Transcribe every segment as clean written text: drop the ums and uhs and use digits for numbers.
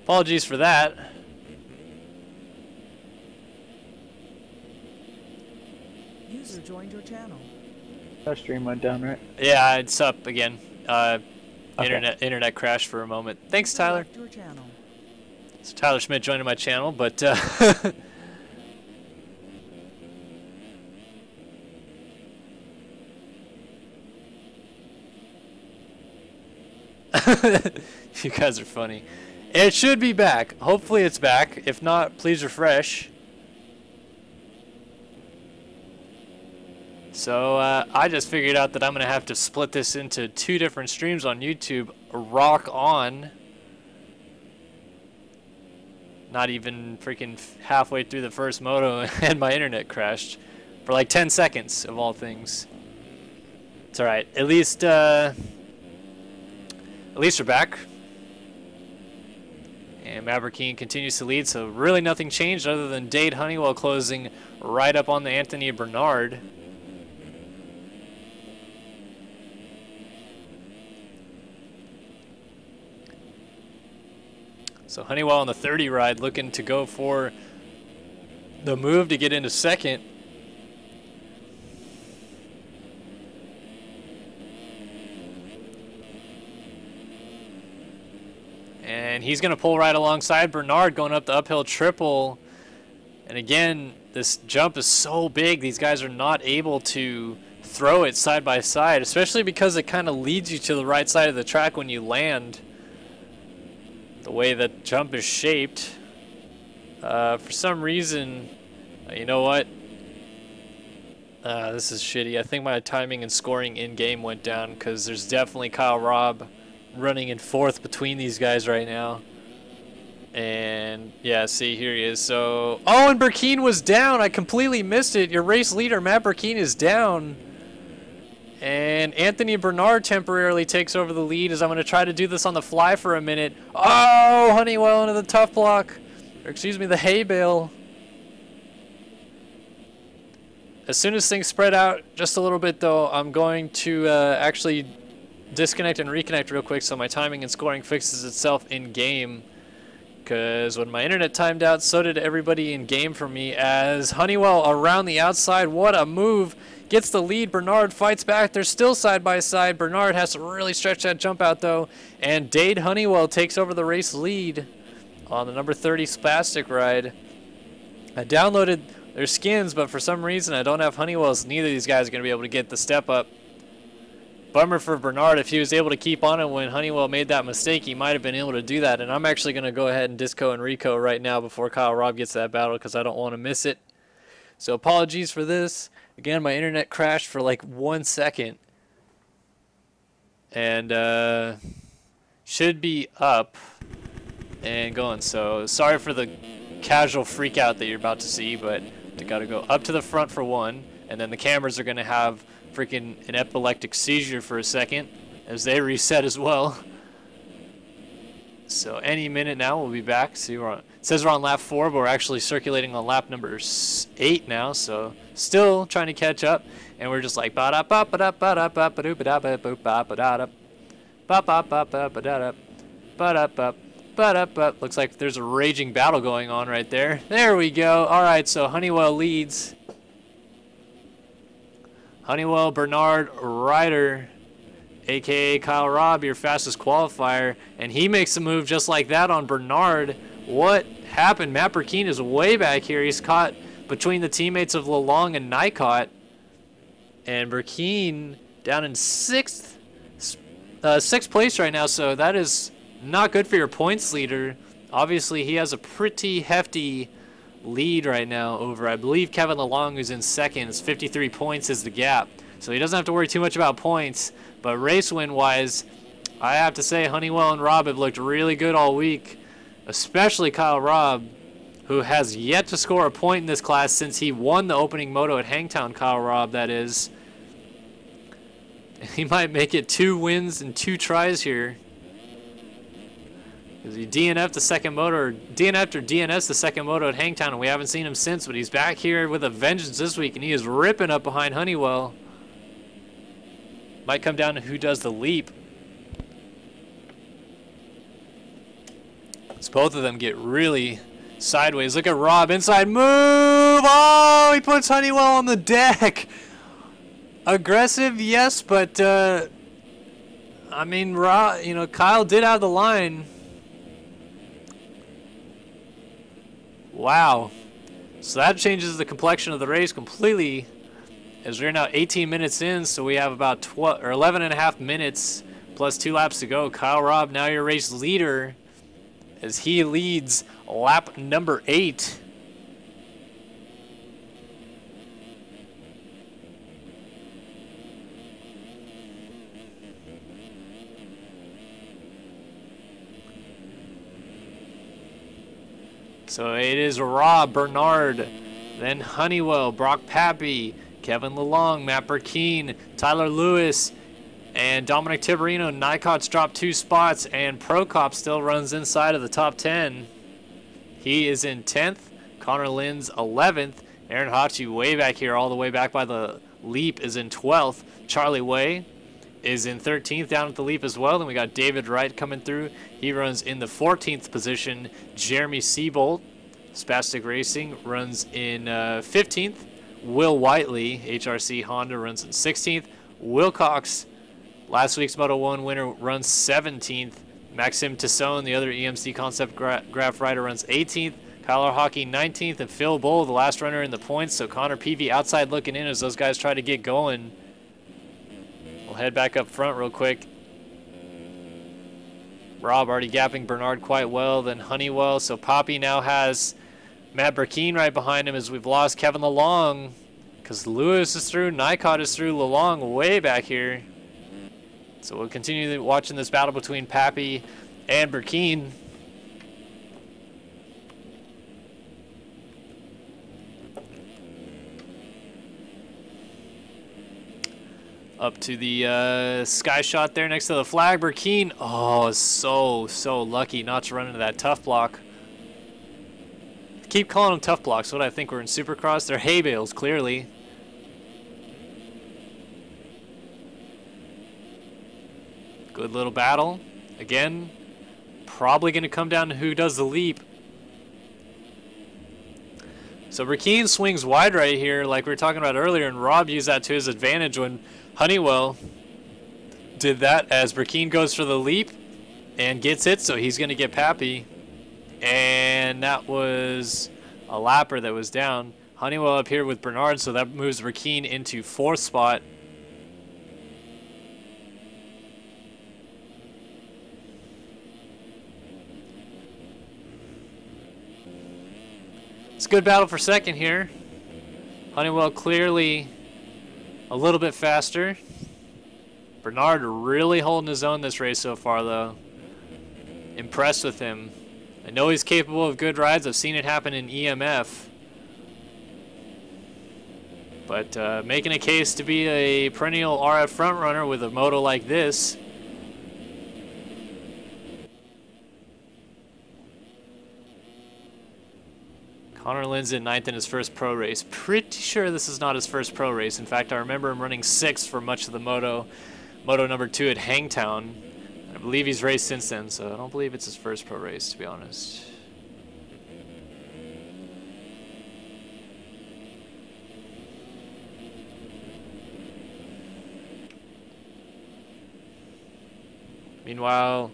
Apologies for that. User joined your channel. Our stream went down, right? Yeah, it's up again. Okay. Internet crashed for a moment. Thanks, Tyler. Left your channel. So Tyler Schmidt joining my channel, but you guys are funny. It should be back. Hopefully it's back. If not, please refresh. So I just figured out that I'm going to have to split this into 2 different streams on YouTube. Rock on. Not even freaking halfway through the first moto and my internet crashed for like 10 seconds of all things. It's alright. At least we're back. And Maverickine continues to lead, so really nothing changed other than Dade Honeywell closing right up on the Anthony Bernard. So Honeywell on the 30 ride looking to go for the move to get into second. And he's going to pull right alongside Bernard going up the uphill triple. And again, this jump is so big, these guys are not able to throw it side by side, especially because it kind of leads you to the right side of the track when you land. The way that jump is shaped. For some reason, you know what? This is shitty. I think my timing and scoring in-game went down because there's definitely Kyle Robb running in 4th between these guys right now. And yeah, see, here he is. So, oh, and Burkeen was down. I completely missed it. Your race leader, Matt Burkeen, is down. And Anthony Bernard temporarily takes over the lead as I'm going to try to do this on the fly for a minute. Oh, Honeywell into the tough block. Or excuse me, the hay bale. As soon as things spread out just a little bit, though, I'm going to actually disconnect and reconnect real quick so my timing and scoring fixes itself in-game. Because when my internet timed out, so did everybody in-game for me as Honeywell around the outside. What a move. Gets the lead. Bernard fights back. They're still side by side. Bernard has to really stretch that jump out, though. And Dade Honeywell takes over the race lead on the number 30 Spastic ride. I downloaded their skins, but for some reason I don't have Honeywell's. Neither of these guys are going to be able to get the step up. Bummer for Bernard. If he was able to keep on it when Honeywell made that mistake, he might have been able to do that. And I'm actually going to go ahead and disco and reco right now before Kyle Robb gets that battle because I don't want to miss it. So apologies for this. Again, my internet crashed for like 1 second. And should be up and going. So sorry for the casual freak out that you're about to see, but they got to go up to the front for one. And then the cameras are going to have freaking an epileptic seizure for a second as they reset as well. So any minute now we'll be back. See, it says we're on lap 4, but we're actually circulating on lap number 8 now. So still trying to catch up, and we're just like looks like there's a raging battle going on right there. There we go. All right, so Honeywell leads. Honeywell, Bernard, Ryder, a.k.a. Kyle Robb, your fastest qualifier. And he makes a move just like that on Bernard. What happened? Matt Burkeen is way back here. He's caught between the teammates of Lalong and Nycott. And Burkeen down in 6th place right now. So that is not good for your points leader. Obviously, he has a pretty hefty lead right now over, I believe, Kevin Lalong, who's in 2nd. It's 53 points is the gap. So he doesn't have to worry too much about points. But race win-wise, I have to say Honeywell and Robb have looked really good all week, especially Kyle Robb, who has yet to score a point in this class since he won the opening moto at Hangtown. Kyle Robb, that is. He might make it 2 wins and 2 tries here. He DNF'd the second moto, or DNF'd or DNS the second moto at Hangtown, and we haven't seen him since, but he's back here with a vengeance this week, and he is ripping up behind Honeywell. Might come down to who does the leap. So both of them get really sideways. Look at Rob, inside move. Oh, he puts Honeywell on the deck. Aggressive, yes, but I mean, you know, Kyle did have the line. Wow. So that changes the complexion of the race completely, as we're now 18 minutes in, so we have about 12 or 11 and a half minutes plus 2 laps to go. Kyle Robb, now your race leader, as he leads lap number 8. So it is Rob, Bernard, then Honeywell, Brock Pappy, Kevin Lalong, Matt Burkeen, Tyler Lewis, and Dominic Tiberino. Nycott's dropped 2 spots, and Prokop still runs inside of the top 10. He is in 10th. Connor Lynn's 11th. Aaron Hachi way back here, all the way back by the leap, is in 12th. Charlie Way is in 13th down at the leap as well. Then we got David Wright coming through. He runs in the 14th position. Jeremy Seabolt, Spastic Racing, runs in 15th. Will Whiteley, HRC Honda, runs in 16th. Will Cox, last week's Moto 1 winner, runs 17th. Maxim Tassone, the other EMC Concept Graph rider, runs 18th. Kyler Hockey 19th, and Phil Bull, the last runner in the points. So Connor Peavy outside looking in as those guys try to get going. We'll head back up front real quick. Rob already gapping Bernard quite well, then Honeywell. So Poppy now has Matt Burkeen right behind him, as we've lost Kevin Lalong because Lewis is through, Nycott is through, Lalong way back here. So we'll continue watching this battle between Pappy and Burkeen. Up to the sky shot there next to the flag. Burkeen, oh, so lucky not to run into that tough block. Keep calling them tough blocks. What I think we're in Supercross. They're hay bales, clearly. Good little battle. Again, probably going to come down to who does the leap. So Burkeen swings wide right here, like we were talking about earlier, and Rob used that to his advantage when Honeywell did that, as Burkeen goes for the leap and gets it, so he's going to get Pappy. And that was a lapper that was down. Honeywell up here with Bernard, so that moves Burkeen into 4th spot. It's a good battle for second here. Honeywell clearly a little bit faster. Bernard really holding his own this race so far, though. Impressed with him. I know he's capable of good rides. I've seen it happen in EMF. But making a case to be a perennial RF frontrunner with a moto like this. Connor Lynn's in 9th in his first pro race. Pretty sure this is not his first pro race. In fact, I remember him running 6th for much of the moto number 2 at Hangtown. I believe he's raced since then, so I don't believe it's his first pro race, to be honest. Meanwhile,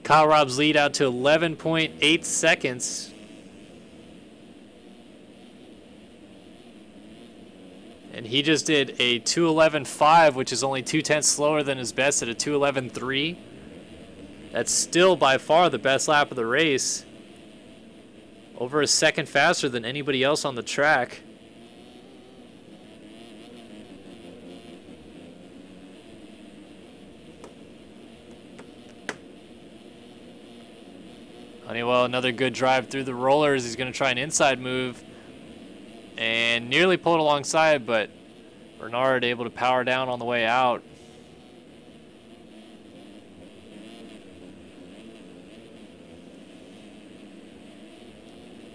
Kyle Robb's lead out to 11.8 seconds. And he just did a 2:11.5, which is only 0.2 slower than his best at a 2:11.3. That's still by far the best lap of the race. Over a second faster than anybody else on the track. Honeywell, another good drive through the rollers. He's going to try an inside move. And nearly pulled alongside, but Bernard able to power down on the way out.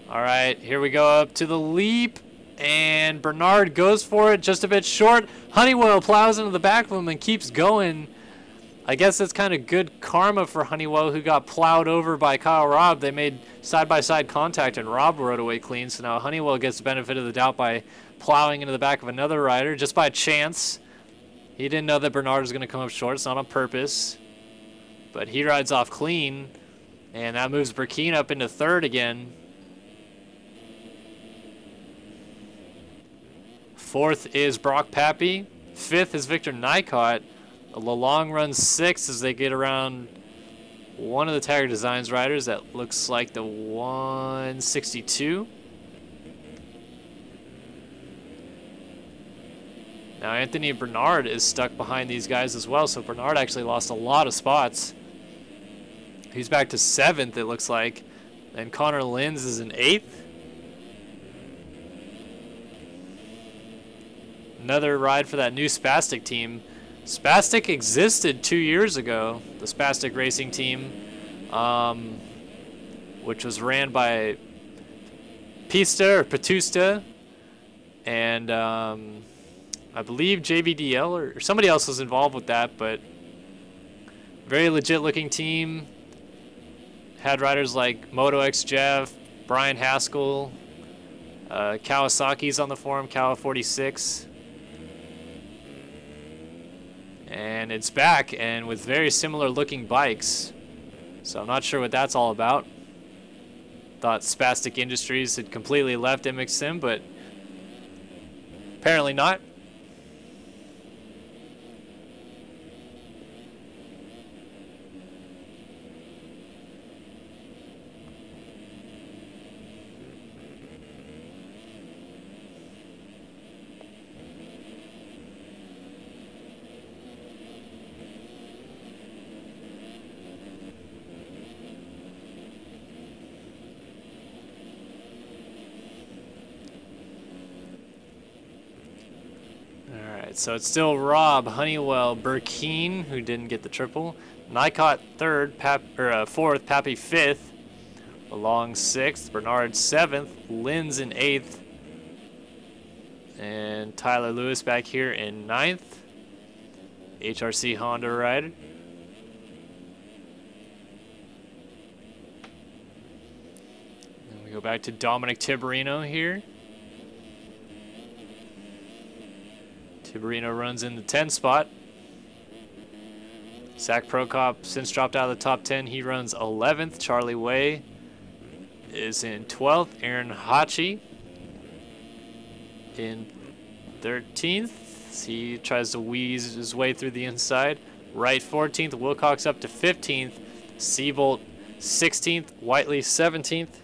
All right, here we go up to the leap, and Bernard goes for it just a bit short. Honeywell plows into the back of him and keeps going. I guess that's kind of good karma for Honeywell, who got plowed over by Kyle Robb. They made side-by-side contact, and Robb rode away clean. So now Honeywell gets the benefit of the doubt by plowing into the back of another rider just by chance. He didn't know that Bernard was going to come up short. It's not on purpose. But he rides off clean, and that moves Burkeen up into third again. Fourth is Brock Pappy. Fifth is Victor Nycott. Lalong runs sixth as they get around one of the Tiger Designs riders. That looks like the 162. Now Anthony Bernard is stuck behind these guys as well, so Bernard actually lost a lot of spots. He's back to seventh, it looks like. And Connor Linz is in eighth. Another ride for that new Spastic team. Spastic existed 2 years ago, the Spastic Racing team, which was ran by Pista or Patusta, and I believe JVDL or somebody else was involved with that, but very legit looking team. Had riders like Moto X Jeff, Brian Haskell, Kawasaki's on the forum, Kawa 46. And it's back, and with very similar looking bikes. So I'm not sure what that's all about. Thought Spastic Industries had completely left MX Sim, but apparently not. So it's still Robb, Honeywell, Burkeen, who didn't get the triple, Nycott third, fourth, Pappy fifth, Lalong sixth, Bernard seventh, Linz in eighth, and Tyler Lewis back here in ninth. HRC Honda rider. And we go back to Dominic Tiberino here. Tiberino runs in the 10 spot. Zach Prokop since dropped out of the top 10. He runs 11th. Charlie Way is in 12th. Aaron Hachi in 13th. He tries to wheeze his way through the inside. Wright 14th. Wilcox up to 15th. Seabolt 16th. Whiteley 17th.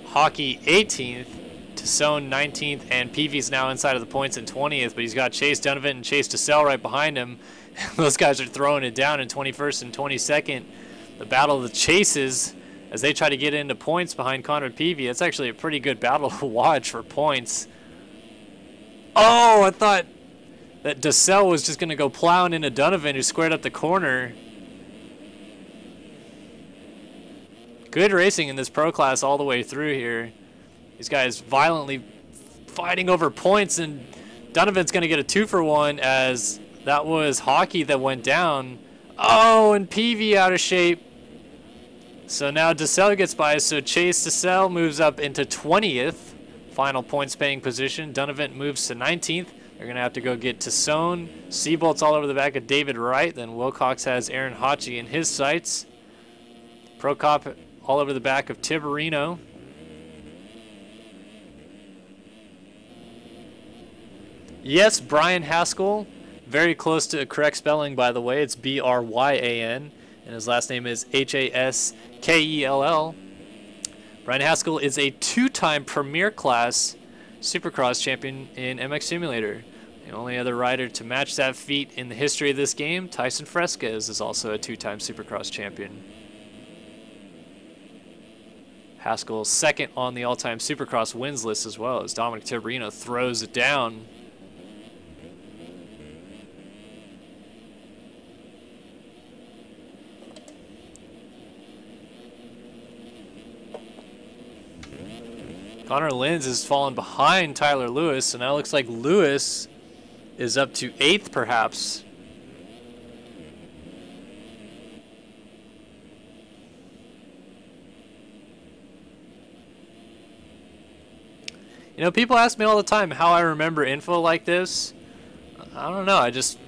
Hockey 18th, Tassone 19th, and Peavy's now inside of the points in 20th, but he's got Chase Donovan and Chase DeSalle right behind him. Those guys are throwing it down in 21st and 22nd. The battle of the chases as they try to get into points behind Conrad Peavy. It's actually a pretty good battle to watch for points. Oh, I thought that DeSalle was just going to go plowing into Donovan, who squared up the corner. Good racing in this pro class all the way through here. These guys violently fighting over points, and Donovan's going to get a 2-for-1 as that was Hockey that went down. Oh, and Peavy out of shape. So now DeSalle gets by, so Chase DeSalle moves up into 20th. Final points paying position. Donovan moves to 19th. They're going to have to go get Tassone. Seabolt's all over the back of David Wright. Then Wilcox has Aaron Hachi in his sights. Prokop all over the back of Tiberino. Yes, Brian Haskell. Very close to correct spelling, by the way. It's B-R-Y-A-N, and his last name is H-A-S-K-E-L-L. Brian Haskell is a 2-time Premier Class Supercross champion in MX Simulator. The only other rider to match that feat in the history of this game, Tyson Fresquez, is also a 2-time Supercross champion. Haskell second on the all-time Supercross wins list as well, as Dominic Tiberino throws it down. Connor Linz has fallen behind Tyler Lewis, so now it looks like Lewis is up to 8th, perhaps. You know, people ask me all the time how I remember info like this. I don't know. I just...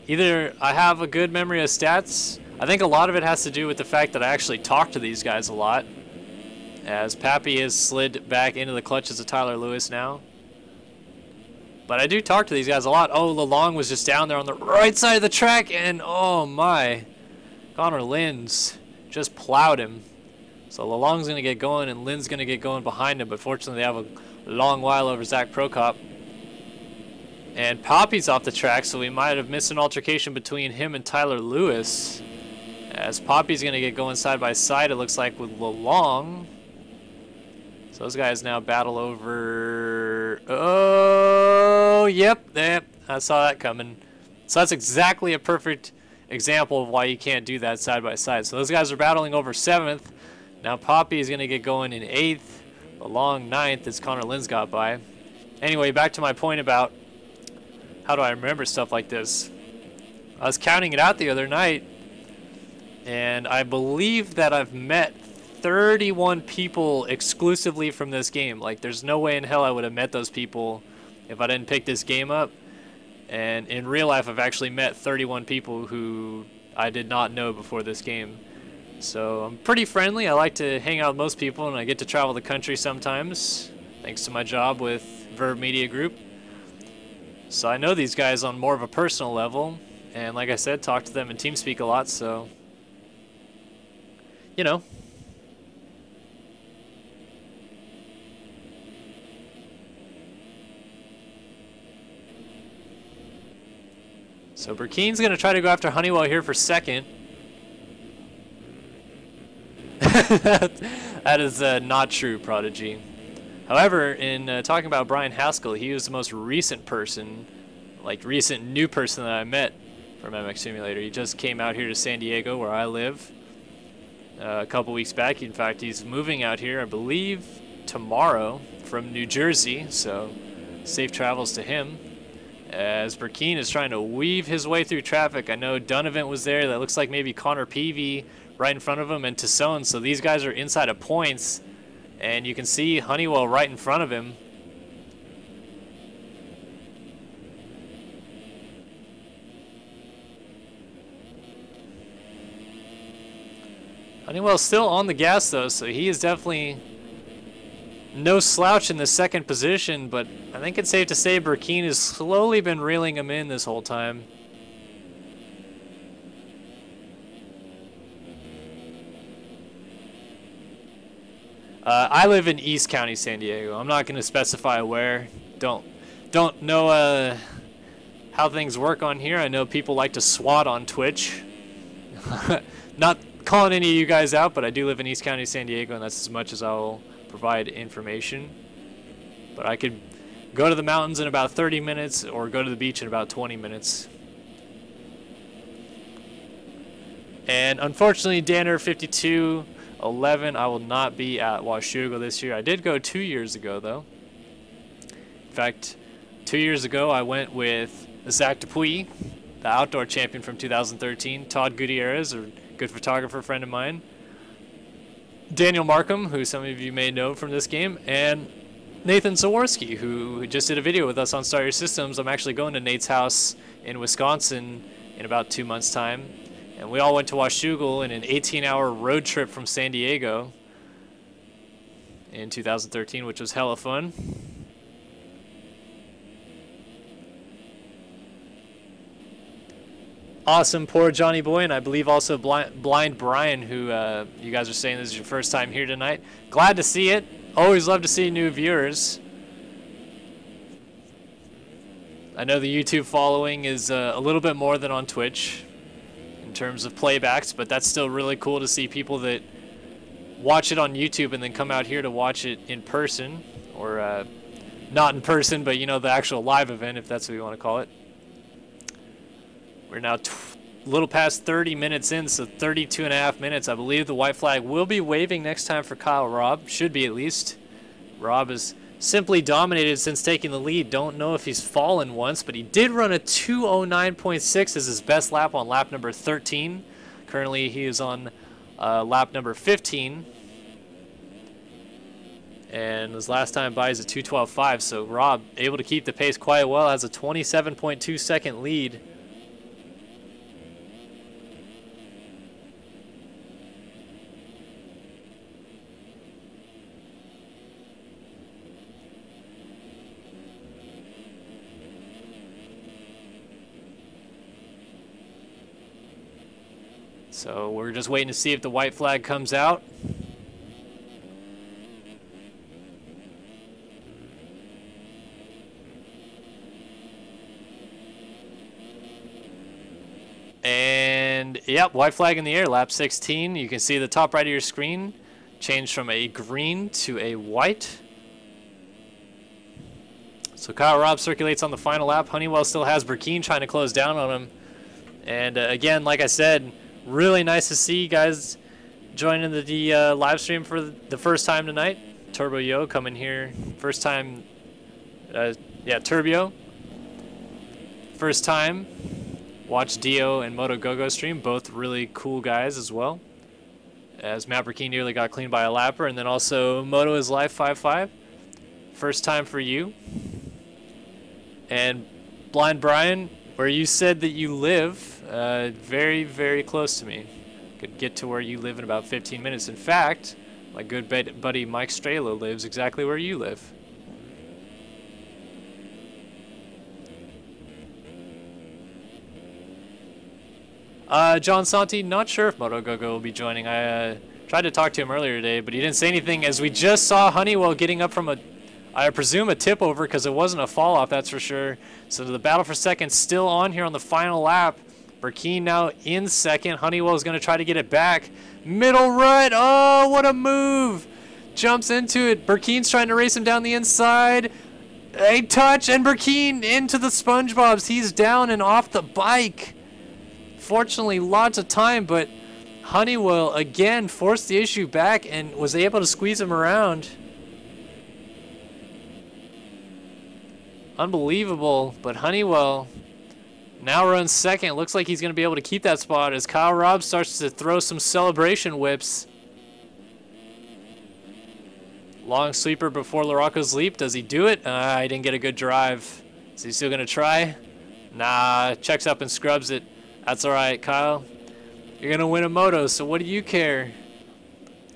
Either I have a good memory of stats. I think a lot of it has to do with the fact that I actually talk to these guys a lot. As Pappy has slid back into the clutches of Tyler Lewis now. But I do talk to these guys a lot. Oh, Lalong was just down there on the right side of the track, and oh my. Connor Linz just plowed him. So Lalong's going to get going, and Lin's going to get going behind him. But fortunately, they have a long while over Zach Prokop. And Poppy's off the track, so we might have missed an altercation between him and Tyler Lewis. As Poppy's going to get going side by side, it looks like, with Lalong. So those guys now battle over... Oh, yep, I saw that coming. So that's exactly a perfect example of why you can't do that side by side. So those guys are battling over 7th. Now Poppy is going to get going in 8th. Lalong 9th as Connor Linz got by. Anyway, back to my point about how do I remember stuff like this. I was counting it out the other night, and I believe that I've met 31 people exclusively from this game. Like, there's no way in hell I would have met those people if I didn't pick this game up. And in real life, I've actually met 31 people who I did not know before this game. So I'm pretty friendly. I like to hang out with most people, and I get to travel the country sometimes, thanks to my job with Verb Media Group. So I know these guys on more of a personal level, and like I said, talk to them in TeamSpeak a lot, so, you know. So Burkeen's going to try to go after Honeywell here for 2nd. That is not true, Prodigy. However, in talking about Brian Haskell, he was the most recent person, like recent new person that I met from MX Simulator. He just came out here to San Diego, where I live, a couple weeks back. In fact, he's moving out here, I believe, tomorrow from New Jersey, so safe travels to him. As Burkeen is trying to weave his way through traffic. I know Donovan was there. That looks like maybe Connor Peavy right in front of him, and Tassone. So these guys are inside of points. And you can see Honeywell right in front of him. Honeywell's still on the gas, though, so he is definitely no slouch in the 2nd position, but I think it's safe to say Burkeen has slowly been reeling him in this whole time. I live in East County, San Diego. I'm not going to specify where. Don't know how things work on here. I know people like to swat on Twitch. Not calling any of you guys out, but I do live in East County, San Diego, and that's as much as I'll provide information. But I could go to the mountains in about 30 minutes or go to the beach in about 20 minutes. And unfortunately, Danner 5211, I will not be at Washougal this year. I did go 2 years ago, though. In fact, 2 years ago, I went with Zach Dupuy, the outdoor champion from 2013, Todd Gutierrez, a good photographer friend of mine, Daniel Markham, who some of you may know from this game, and Nathan Zaworski, who just did a video with us on Start Your Systems. I'm actually going to Nate's house in Wisconsin in about 2 months' time. And we all went to Washougal in an 18-hour road trip from San Diego in 2013, which was hella fun. Awesome, poor Johnny Boy, and I believe also Blind Brian, who you guys are saying this is your first time here tonight. Glad to see it. Always love to see new viewers. I know the YouTube following is a little bit more than on Twitch in terms of playbacks, but that's still really cool to see people that watch it on YouTube and then come out here to watch it in person, or not in person, but you know, the actual live event, if that's what you want to call it. We're now a little past 30 minutes in, so 32.5 minutes. I believe the white flag will be waving next time for Kyle Robb. Should be, at least. Robb has simply dominated since taking the lead. Don't know if he's fallen once, but he did run a 2:09.6 as his best lap on lap number 13. Currently, he is on lap number 15. And his last time by is a 2:12.5, so Rob able to keep the pace quite well, has a 27.2 second lead. So we're just waiting to see if the white flag comes out. And yep, white flag in the air, lap 16. You can see the top right of your screen change from a green to a white. So Kyle Robb circulates on the final lap. Honeywell still has Burkeen trying to close down on him. And again, like I said, really nice to see you guys joining the live stream for the first time tonight. Turbo Yo coming here, first time. Yeah, Turbio. First time. Watch Dio and Moto Go-Go stream, both really cool guys as well. As Matt Burkeen nearly got cleaned by a lapper, and then also Moto is Life 5.5. First time for you. And Blind Brian, where you said that you live, very, very close to me. Could get to where you live in about 15 minutes. In fact, my good buddy Mike Strelo lives exactly where you live. John Santi, not sure if Moto Go-Go will be joining. I tried to talk to him earlier today, but he didn't say anything, as we just saw Honeywell getting up from a, I presume, a tip over, because it wasn't a fall off, that's for sure. So the battle for second still on here on the final lap. Burkeen now in second. Honeywell is going to try to get it back. Middle rut. Oh, what a move. Jumps into it. Burkeen's trying to race him down the inside. A touch, and Burkeen into the SpongeBob's. He's down and off the bike. Fortunately, lots of time, but Honeywell again forced the issue back and was able to squeeze him around. Unbelievable, but Honeywell now runs second. Looks like he's going to be able to keep that spot as Kyle Robb starts to throw some celebration whips. Long sweeper before Larocco's leap. Does he do it? He didn't get a good drive. Is he still going to try? Nah, checks up and scrubs it. That's all right, Kyle. You're going to win a moto, so what do you care?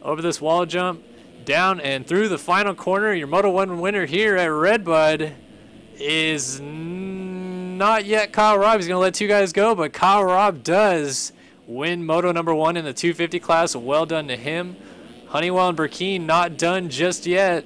Over this wall jump, down and through the final corner. Your Moto 1 winner here at Redbud is not yet Kyle Robb. He's going to let two guys go, but Kyle Robb does win Moto number 1 in the 250 class. Well done to him. Honeywell and Burkeen not done just yet.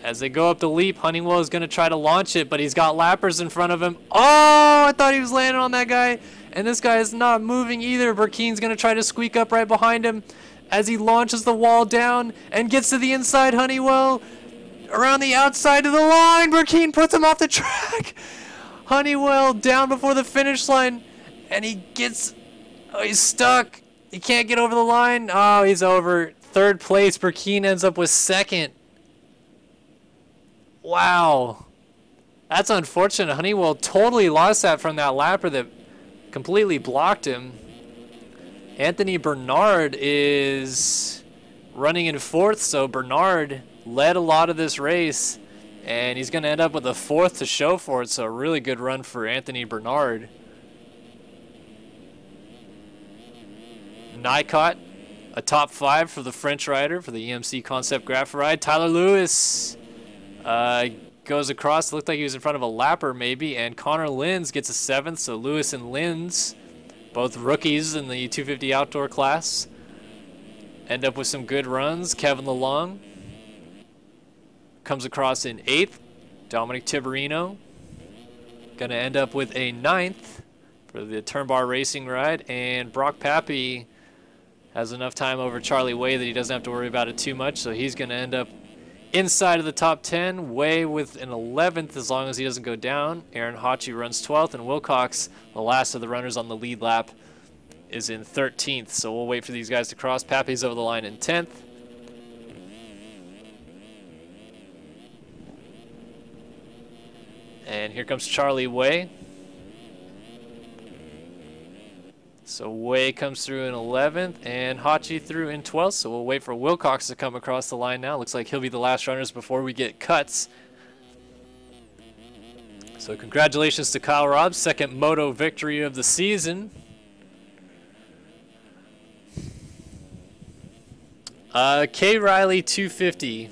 As they go up the leap, Honeywell is going to try to launch it, but he's got lappers in front of him. Oh, I thought he was landing on that guy, and this guy is not moving either. Burkeen's going to try to squeak up right behind him as he launches the wall down and gets to the inside. Honeywell around the outside of the line. Burkeen puts him off the track. Honeywell down before the finish line, and he gets, oh, he's stuck. He can't get over the line. Oh, he's over. Third place. Burkeen ends up with second. Wow, that's unfortunate. Honeywell totally lost that from that lapper that completely blocked him. Anthony Bernard is running in fourth, so Bernard led a lot of this race, and he's going to end up with a fourth to show for it, so a really good run for Anthony Bernard. Nycott, a top 5 for the French rider for the EMC Concept Graph Ride. Tyler Lewis goes across. Looked like he was in front of a lapper maybe, and Connor Linz gets a 7th. So Lewis and Linz, both rookies in the 250 outdoor class, end up with some good runs. Kevin LeLong comes across in 8th. Dominic Tiberino gonna end up with a 9th for the Turn Bar Racing ride, and Brock Pappy has enough time over Charlie Way that he doesn't have to worry about it too much, so he's gonna end up inside of the top 10, Way with an 11th as long as he doesn't go down. Aaron Hachi runs 12th, and Wilcox, the last of the runners on the lead lap, is in 13th. So we'll wait for these guys to cross. Pappy's over the line in 10th. And here comes Charlie Way. So Way comes through in 11th and Hachi through in 12th. So we'll wait for Wilcox to come across the line now. Looks like he'll be the last runners before we get cuts. So congratulations to Kyle Robb, second moto victory of the season. K. Riley 250.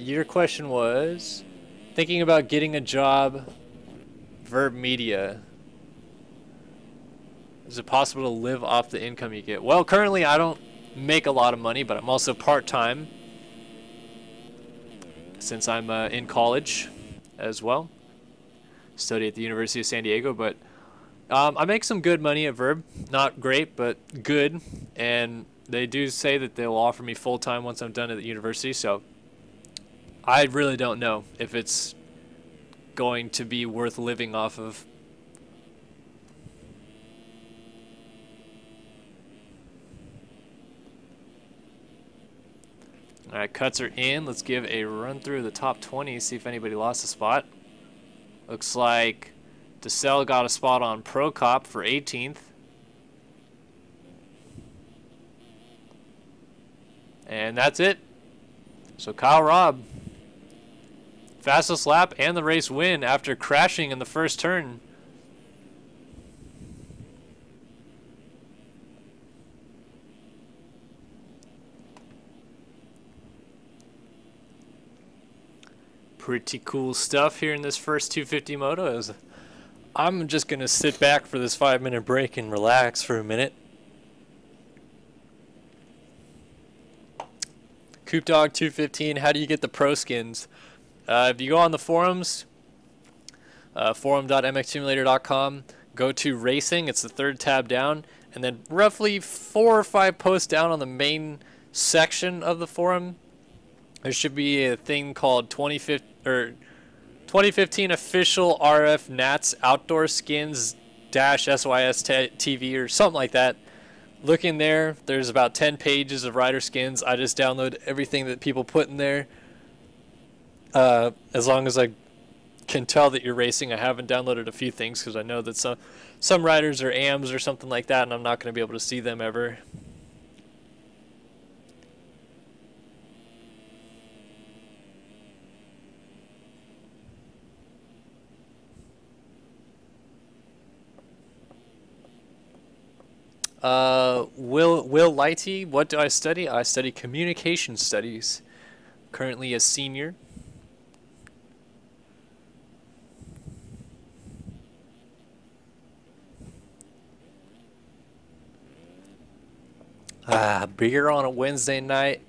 Your question was thinking about getting a job, Verb Media. Is it possible to live off the income you get? Well, currently I don't make a lot of money, but I'm also part-time since I'm in college as well. Study at the University of San Diego, but I make some good money at Verb. Not great, but good. And they do say that they'll offer me full-time once I'm done at the university, so I really don't know if it's going to be worth living off of. All right, cuts are in. Let's give a run through the top 20, see if anybody lost a spot. Looks like DeSalle got a spot on Pro Cop for 18th. And that's it. So Kyle Robb, fastest lap and the race win after crashing in the first turn. Pretty cool stuff here in this first 250 moto. I'm just going to sit back for this 5-minute break and relax for a minute. Coop Dog 215, how do you get the pro skins? If you go on the forums, forum.mxsimulator.com, go to racing, it's the third tab down, and then roughly 4 or 5 posts down on the main section of the forum, there should be a thing called 2015 official RF Nats outdoor skins -SYS TV or something like that. Look in there. There's about 10 pages of rider skins. I just download everything that people put in there. As long as I can tell that you're racing. I haven't downloaded a few things because I know that some riders are AMs or something like that, and I'm not going to be able to see them ever. Will Lighty, what do I study? I study communication studies. Currently a senior. Beer on a Wednesday night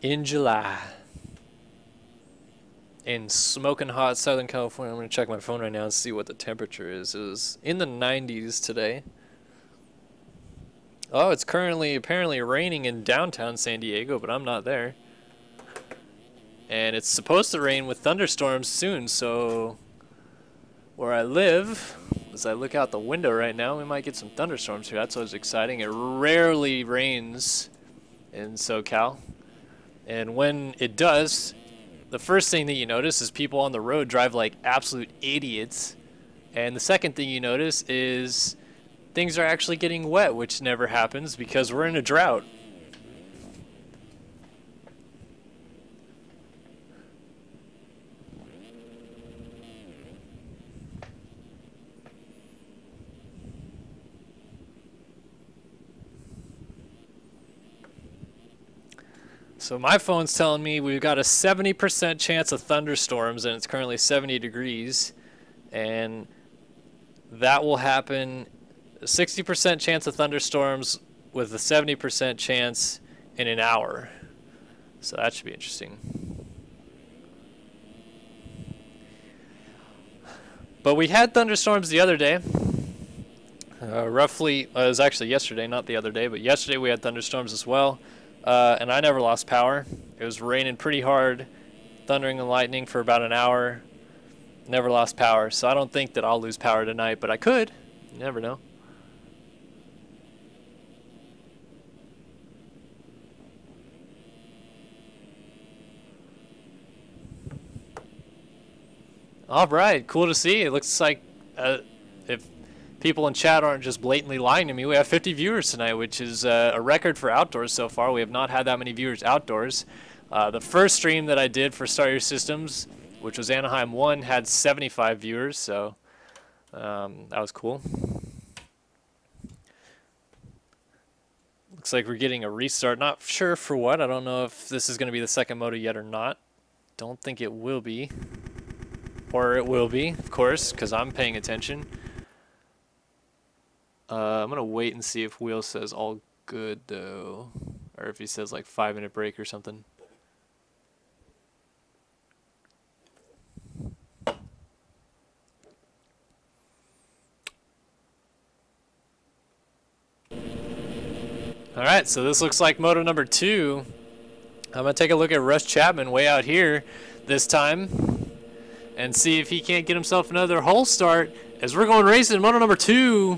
in July. In smoking hot Southern California. I'm going to check my phone right now and see what the temperature is. It was in the 90s today. Oh, it's currently apparently raining in downtown San Diego, but I'm not there. And it's supposed to rain with thunderstorms soon, so where I live, as I look out the window right now, we might get some thunderstorms here. That's always exciting. It rarely rains in SoCal. And when it does, the first thing that you notice is people on the road drive like absolute idiots. And the second thing you notice is things are actually getting wet, which never happens because we're in a drought. So my phone's telling me we've got a 70% chance of thunderstorms, and it's currently 70 degrees, and that will happen. 60% chance of thunderstorms with a 70% chance in an hour. So that should be interesting. But we had thunderstorms the other day. Roughly, it was actually yesterday, not the other day, but yesterday we had thunderstorms as well. and I never lost power. It was raining pretty hard, thundering and lightning for about an hour. Never lost power, so I don't think that I'll lose power tonight, but I could. You never know. All right, cool to see. It looks like if people in chat aren't just blatantly lying to me, we have 50 viewers tonight, which is a record for outdoors so far. We have not had that many viewers outdoors. The first stream that I did for Start Your Systems, which was Anaheim 1, had 75 viewers, so that was cool. Looks like we're getting a restart. Not sure for what. I don't know if this is going to be the second moto yet or not. Don't think it will be. Or it will be, of course, because I'm paying attention. I'm going to wait and see if Wheel says all good, though. Or if he says like 5-minute break or something. Alright, so this looks like moto number 2. I'm going to take a look at Russ Chapman way out here this time. And see if he can't get himself another hole start as we're going racing moto number 2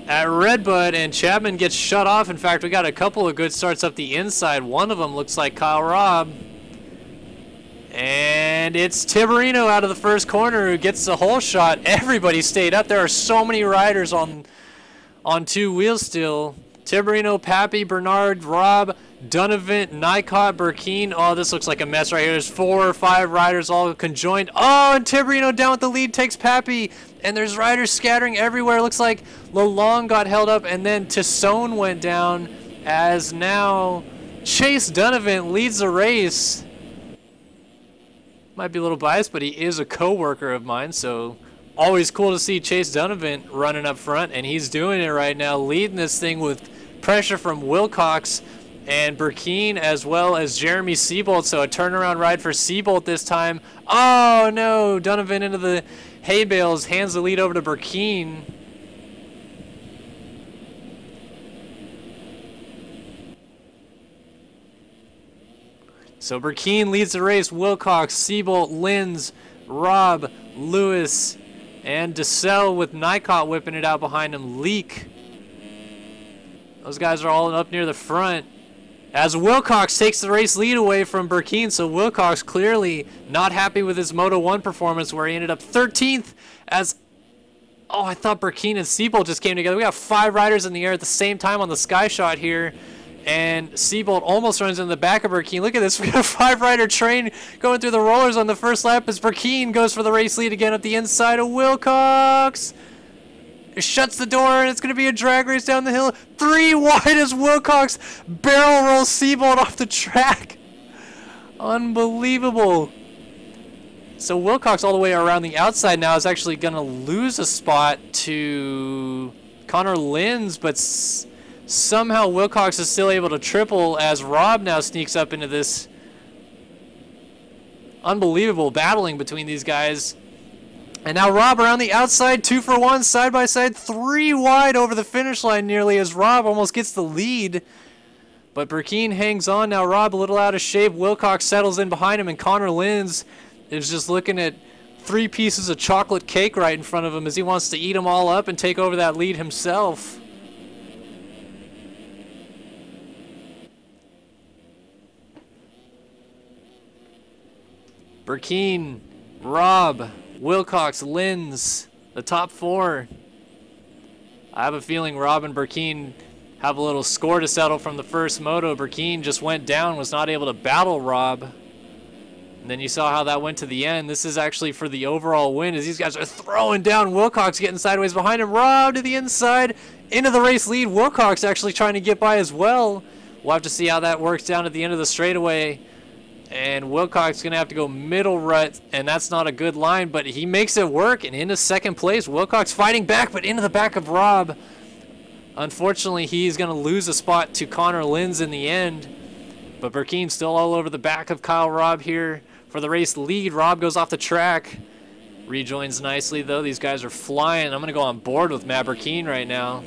at Redbud, and Chapman gets shut off. In fact, we got a couple of good starts up the inside. One of them looks like Kyle Robb. And it's Tiberino out of the first corner who gets the hole shot. Everybody stayed up. There are so many riders on two wheels still. Tiberino, Pappy, Bernard, Robb, Donovan, Nycott, Burkeen. Oh, this looks like a mess right here. There's 4 or 5 riders all conjoined. Oh, and Tiberino down with the lead takes Pappy. And there's riders scattering everywhere. Looks like Lalong got held up, and then Tassone went down as now Chase Donovan leads the race. Might be a little biased, but he is a co-worker of mine, so always cool to see Chase Donovan running up front, and he's doing it right now, leading this thing with pressure from Wilcox and Burkeen as well as Jeremy Seabolt. So a turnaround ride for Seabolt this time. Oh no, Donovan into the hay bales, hands the lead over to Burkeen. So Burkeen leads the race. Wilcox, Seabolt, Linz, Robb, Lewis, and DeSalle with Nycott whipping it out behind him. Leak. Those guys are all up near the front. As Wilcox takes the race lead away from Burkeen, so Wilcox clearly not happy with his Moto 1 performance where he ended up 13th as... Oh, I thought Burkeen and Seabolt just came together. We got 5 riders in the air at the same time on the sky shot here. And Seabolt almost runs in the back of Burkeen. Look at this. We got a 5-rider train going through the rollers on the first lap as Burkeen goes for the race lead again at the inside of Wilcox. It shuts the door, and it's going to be a drag race down the hill. 3 wide as Wilcox barrel rolls Seabolt off the track. Unbelievable. So Wilcox all the way around the outside now is actually going to lose a spot to Connor Linz, but somehow Wilcox is still able to triple as Robb now sneaks up into this. Unbelievable battling between these guys. And now Robb around the outside, 2 for 1, side by side, 3 wide over the finish line nearly as Robb almost gets the lead. But Burkeen hangs on. Now Robb a little out of shape. Wilcox settles in behind him, and Connor Linz is just looking at 3 pieces of chocolate cake right in front of him as he wants to eat them all up and take over that lead himself. Burkeen, Robb, Wilcox, Linz, the top 4. I have a feeling Robb and Burkeen have a little score to settle from the first moto. Burkeen just went down, was not able to battle Robb. And then you saw how that went to the end. This is actually for the overall win as these guys are throwing down. Wilcox getting sideways behind him. Robb to the inside, into the race lead. Wilcox actually trying to get by as well. We'll have to see how that works down at the end of the straightaway. And Wilcox is going to have to go middle rut, and that's not a good line, but he makes it work, and into second place. Wilcox fighting back, but into the back of Robb. Unfortunately, he's going to lose a spot to Connor Linz in the end, but Burkeen still all over the back of Kyle Robb here for the race lead. Robb goes off the track, rejoins nicely, though. These guys are flying. I'm going to go on board with Matt Burkeen right now.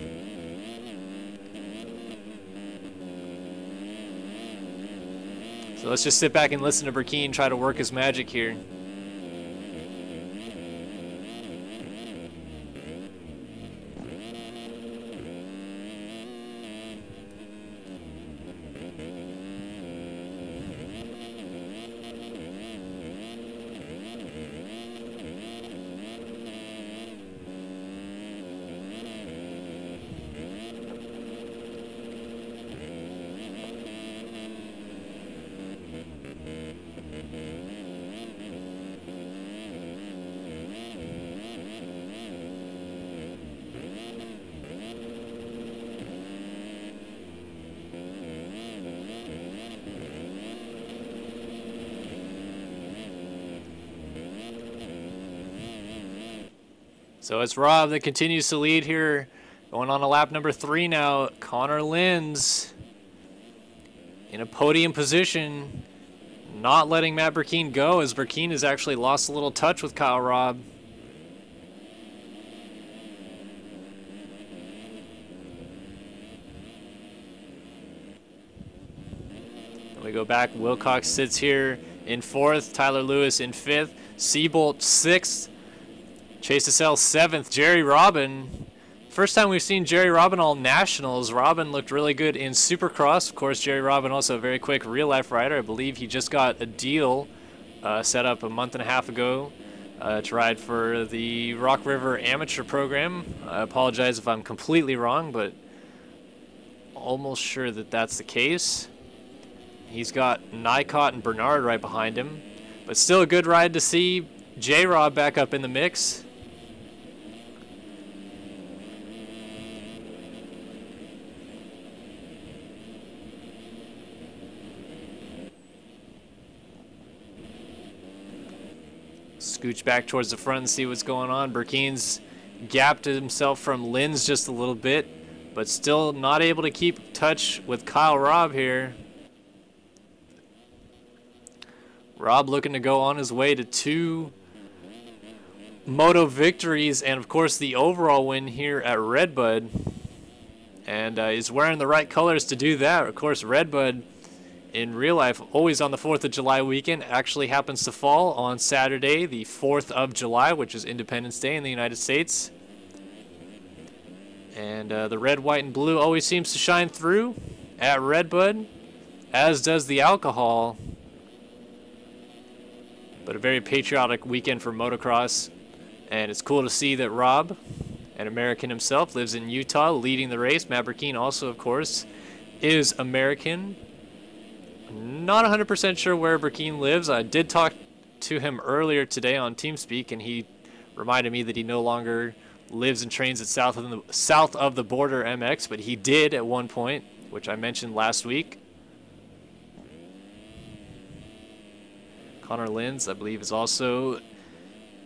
So let's just sit back and listen to Burkeen try to work his magic here. So it's Rob that continues to lead here, going on to lap number 3 now. Connor Linz in a podium position, not letting Matt Burkeen go, as Burkeen has actually lost a little touch with Kyle Robb. And we go back, Wilcox sits here in 4th, Tyler Lewis in 5th, Seabolt 6th, Chase Assell 7th, Jerry Robin. First time we've seen Jerry Robin all nationals. Robin looked really good in Supercross. Of course, Jerry Robin also a very quick real-life rider. I believe he just got a deal set up a month and a half ago to ride for the Rock River Amateur Program. I apologize if I'm completely wrong, but almost sure that that's the case. He's got Nycott and Bernard right behind him, but still a good ride to see J-Rob back up in the mix. Scooch back towards the front and see what's going on. Burkeen's gapped himself from Linz just a little bit, but still not able to keep touch with Kyle Robb here. Robb looking to go on his way to 2 moto victories and, of course, the overall win here at Redbud. And he's wearing the right colors to do that. Of course, Redbud in real life, always on the 4th of July weekend, actually happens to fall on Saturday, the 4th of July, which is Independence Day in the United States. And the red, white, and blue always seems to shine through at Redbud, as does the alcohol. But a very patriotic weekend for motocross. And it's cool to see that Rob, an American himself, lives in Utah, leading the race. Matt Burkeen also, of course, is American. Not 100% sure where Burkeen lives. I did talk to him earlier today on TeamSpeak, and he reminded me that he no longer lives and trains at south of the border MX, but he did at one point, which I mentioned last week. Connor Linz, I believe, is also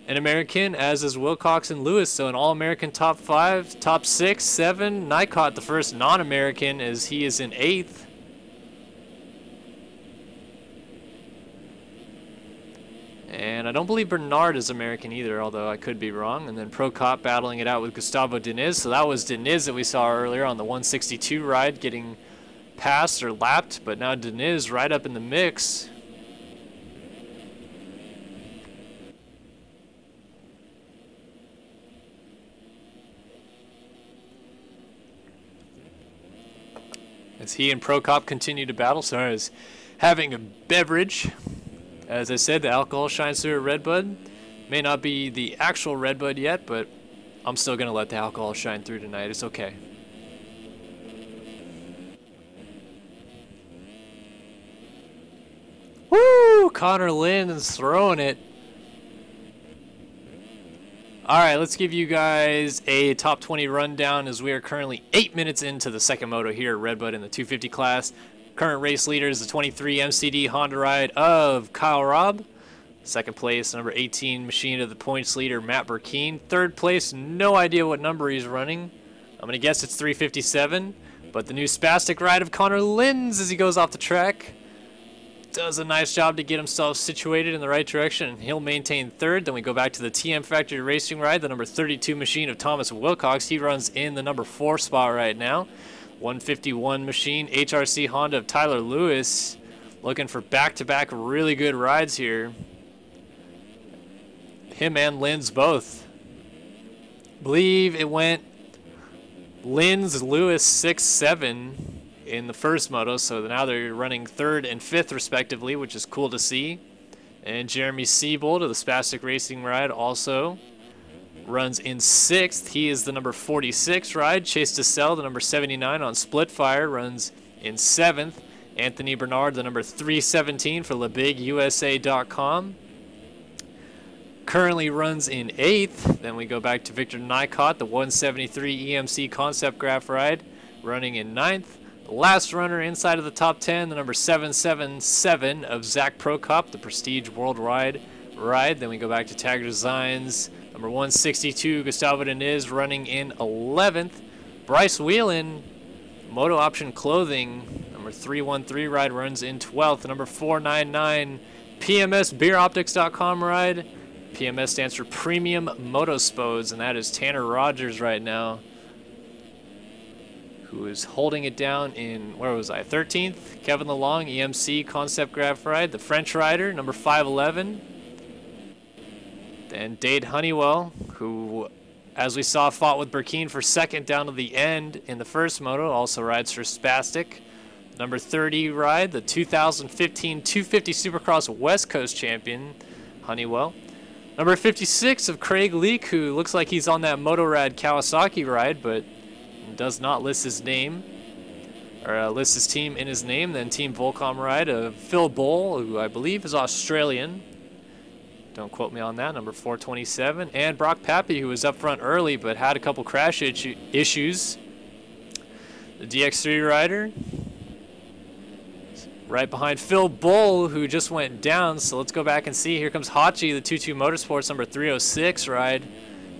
an American, as is Wilcox and Lewis. So an All-American top 5, top 6, 7. Nycott, the first non-American, as he is in 8th. And I don't believe Bernard is American either, although I could be wrong. And then Prokop battling it out with Gustavo Diniz. So that was Diniz that we saw earlier on the 162 ride getting passed or lapped. But now Diniz right up in the mix. As he and Prokop continue to battle, so I was having a beverage. As I said, the alcohol shines through at Redbud. May not be the actual Redbud yet, but I'm still going to let the alcohol shine through tonight. It's okay. Woo! Connor Linz throwing it. Alright, let's give you guys a top 20 rundown as we are currently 8 minutes into the second moto here at Redbud in the 250 class. Current race leader is the 23 MCD Honda ride of Kyle Robb. Second place, number 18 machine of the points leader, Matt Burkeen. Third place, no idea what number he's running. I'm going to guess it's 357. But the new spastic ride of Connor Linz as he goes off the track does a nice job to get himself situated in the right direction. He'll maintain third. Then we go back to the TM Factory Racing ride, the number 32 machine of Thomas Wilcox. He runs in the number 4 spot right now. 151 machine, HRC Honda of Tyler Lewis looking for back-to-back really good rides here. Him and Linz both. Believe it went Linz, Lewis 6-7 in the first moto, so now they're running 3rd and 5th respectively, which is cool to see. And Jeremy Siebold of the Spastic Racing ride also runs in 6th. He is the number 46 ride. Chase DeSalle, the number 79 on Splitfire, runs in 7th. Anthony Bernard, the number 317 for LeBigUSA.com, currently runs in 8th. Then we go back to Victor Nycott, the 173 EMC Concept Graph ride, running in 9th. The last runner inside of the top 10, the number 777 of Zach Prokop, the Prestige Worldwide ride. Then we go back to Tagger Designs, number 162, Gustavo Deniz, running in 11th. Bryce Whelan, Moto Option Clothing, number 313 ride, runs in 12th. Number 499, PMS BeerOptics.com ride. PMS stands for Premium Motospods, and that is Tanner Rogers right now, who is holding it down in, where was I, 13th. Kevin LeLong, EMC Concept Graph ride. The French rider, number 511. Then Dade Honeywell, who, as we saw, fought with Burkeen for 2nd down to the end in the first moto, also rides for Spastic. Number 30 ride, the 2015 250 Supercross West Coast champion, Honeywell. Number 56 of Craig Leake, who looks like he's on that Motorrad Kawasaki ride, but does not list his name, or list his team in his name. Then Team Volcom ride of Phil Bowl, who I believe is Australian. Don't quote me on that, number 427. And Brock Pappy, who was up front early but had a couple crash issues. The DX3 rider, right behind Phil Bull, who just went down. So let's go back and see. Here comes Hachi, the 22 Motorsports, number 306 ride.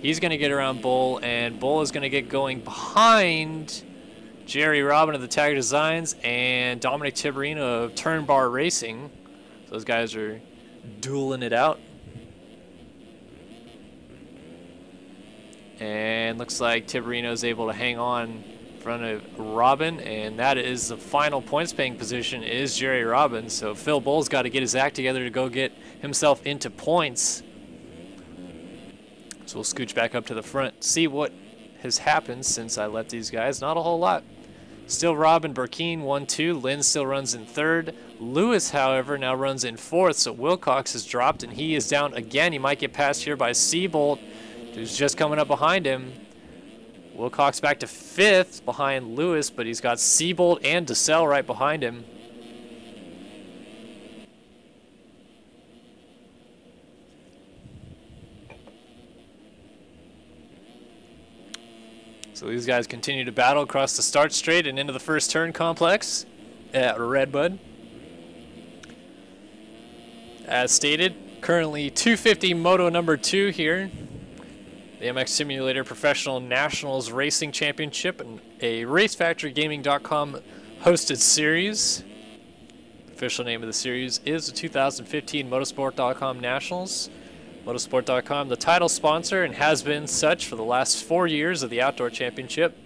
He's going to get around Bull, and Bull is going to get going behind Jerry Robin of the Tagger Designs and Dominic Tiberino of Turn Bar Racing. So those guys are dueling it out. And looks like Tiberino is able to hang on in front of Robin, and that is the final points paying position is Jerry Robin. So Phil Bull's got to get his act together to go get himself into points. So we'll scooch back up to the front, see what has happened since I let these guys. Not a whole lot. Still Robin Burkeen 1-2. Lynn still runs in 3rd. Lewis, however, now runs in 4th. So Wilcox has dropped and he is down again. He might get passed here by Seabolt, who's just coming up behind him. Wilcox back to 5th behind Lewis, but he's got Seabolt and DeSalle right behind him. So these guys continue to battle across the start straight and into the first turn complex at Redbud. As stated, currently 250 Moto number 2 here. The MX Simulator Professional Nationals Racing Championship, and a RaceFactoryGaming.com hosted series. The official name of the series is the 2015 Motorsport.com Nationals. Motorsport.com, the title sponsor, and has been such for the last 4 years of the Outdoor Championship.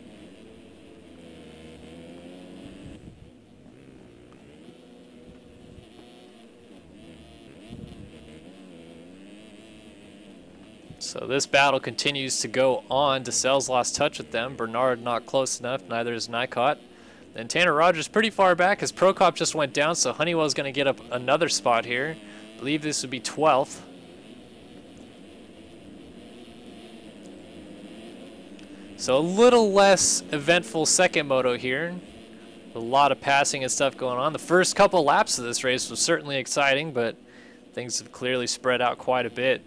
So this battle continues to go on. DeSalle's lost touch with them. Bernard not close enough. Neither is Nycott. Then Tanner Rogers pretty far back as Prokop just went down, so Honeywell's going to get up another spot here. I believe this would be 12th. So a little less eventful second moto here. A lot of passing and stuff going on. The first couple laps of this race was certainly exciting, but things have clearly spread out quite a bit.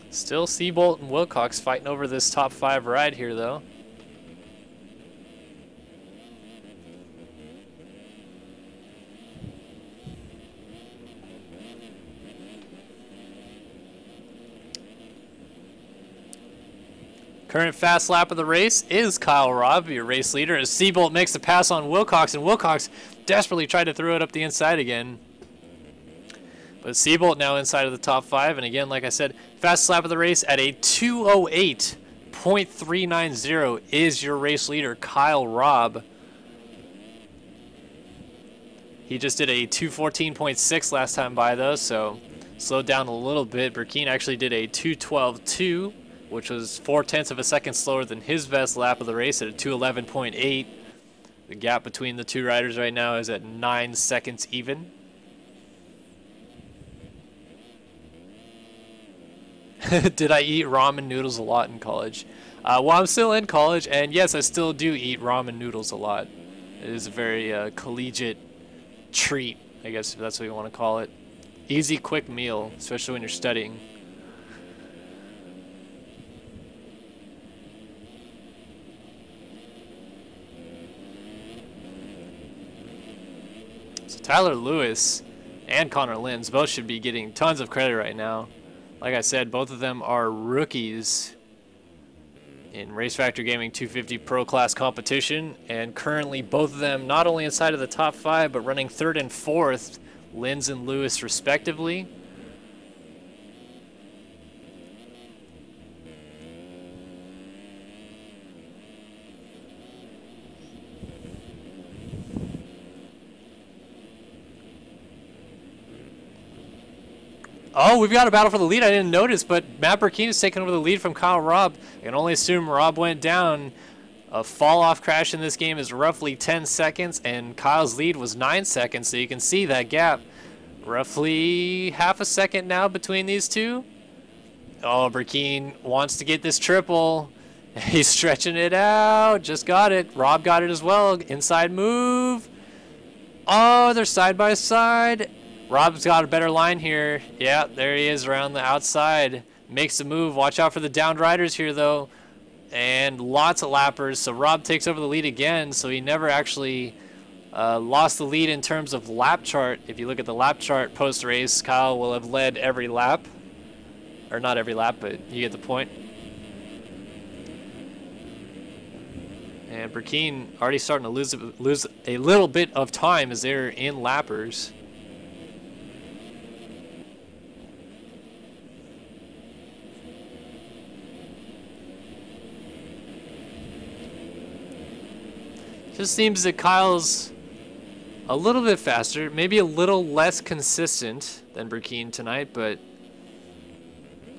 Still Seabolt and Wilcox fighting over this top 5 ride here, though. Current fast lap of the race is Kyle Robb, your race leader, as Seabolt makes the pass on Wilcox, and Wilcox desperately tried to throw it up the inside again. But Seabolt now inside of the top 5, and again, like I said, fastest lap of the race at a 2:08 2:14.390 is your race leader, Kyle Robb. He just did a 2:14.6 last time by though, so slowed down a little bit. Burkeen actually did a 2:12.2, which was 0.4 of a second slower than his best lap of the race at a 2:11.8. The gap between the two riders right now is at 9 seconds even. Did I eat ramen noodles a lot in college? Well, I'm still in college, and yes, I still do eat ramen noodles a lot. It is a very collegiate treat, I guess, if that's what you want to call it. Easy, quick meal, especially when you're studying. So Tyler Lewis and Connor Lins both should be getting tons of credit right now. Like I said, both of them are rookies in Race Factor Gaming 250 Pro Class competition, and currently both of them not only inside of the top 5, but running 3rd and 4th, Lins and Lewis respectively. Oh, we've got a battle for the lead. I didn't notice, but Matt Burkeen is taking over the lead from Kyle Robb. I can only assume Robb went down. A fall-off crash in this game is roughly 10 seconds, and Kyle's lead was 9 seconds, so you can see that gap. Roughly half a second now between these two. Oh, Burkeen wants to get this triple. He's stretching it out. Just got it. Robb got it as well. Inside move. Oh, they're side by side. Robb's got a better line here. Yeah, there he is around the outside. Makes the move. Watch out for the downed riders here, though. And lots of lappers. So Robb takes over the lead again. So he never actually lost the lead in terms of lap chart. If you look at the lap chart post-race, Kyle will have led every lap. Or not every lap, but you get the point. And Burkeen already starting to lose a little bit of time as they're in lappers. Just seems that Kyle's a little bit faster, maybe a little less consistent than Burkeen tonight, but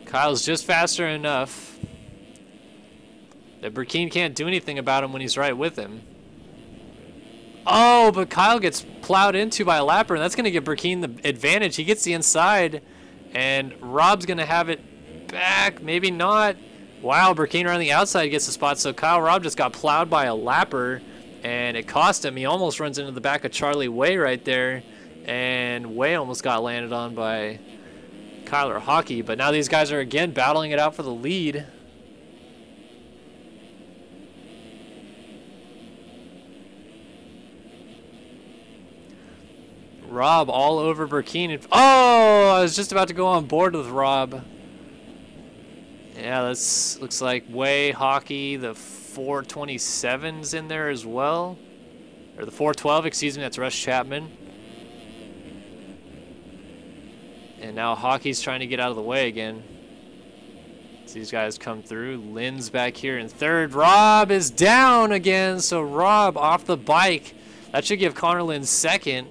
Kyle's just faster enough that Burkeen can't do anything about him when he's right with him. Oh, but Kyle gets plowed into by a lapper, and that's going to give Burkeen the advantage. He gets the inside, and Robb's going to have it back. Maybe not. Wow, Burkeen around the outside gets the spot, so Kyle Robb just got plowed by a lapper. And it cost him. He almost runs into the back of Charlie Way right there. And Way almost got landed on by Kyler Hockey. But now these guys are again battling it out for the lead. Robb all over Burkeen. Oh, I was just about to go on board with Robb. Yeah, this looks like Way, Hockey, the 427's in there as well. Or the 412, excuse me, that's Russ Chapman. And now Hockey's trying to get out of the way again. As these guys come through. Lynn's back here in 3rd. Robb is down again, so Robb off the bike. That should give Connor Lynn 2nd.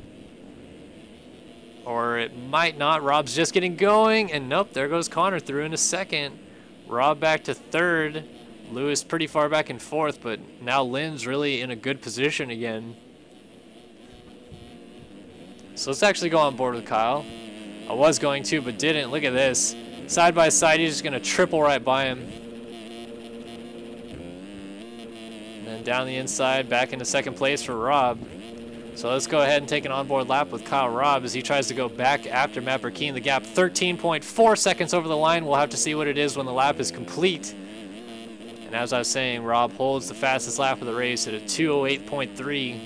Or it might not. Robb's just getting going, and nope, there goes Connor through in a 2nd. Robb back to 3rd. Lewis pretty far back in 4th, but now Lynn's really in a good position again. So let's actually go on board with Kyle. I was going to, but didn't. Look at this. Side by side, he's just going to triple right by him. And then down the inside, back into 2nd place for Robb. So let's go ahead and take an onboard lap with Kyle Robb as he tries to go back after Matt Burkeen. The gap 13.4 seconds over the line. We'll have to see what it is when the lap is complete. And as I was saying, Robb holds the fastest lap of the race at a 2:08.3.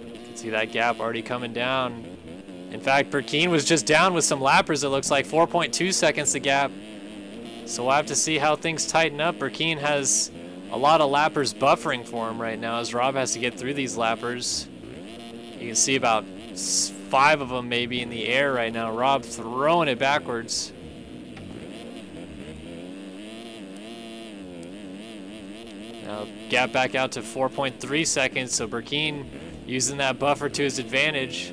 You can see that gap already coming down. In fact, Burkeen was just down with some lappers. It looks like 4.2 seconds the gap. So we'll have to see how things tighten up. Burkeen has a lot of lappers buffering for him right now as Rob has to get through these lappers. You can see about 5 of them maybe in the air right now. Rob throwing it backwards. Now gap back out to 4.3 seconds, so Burkeen using that buffer to his advantage.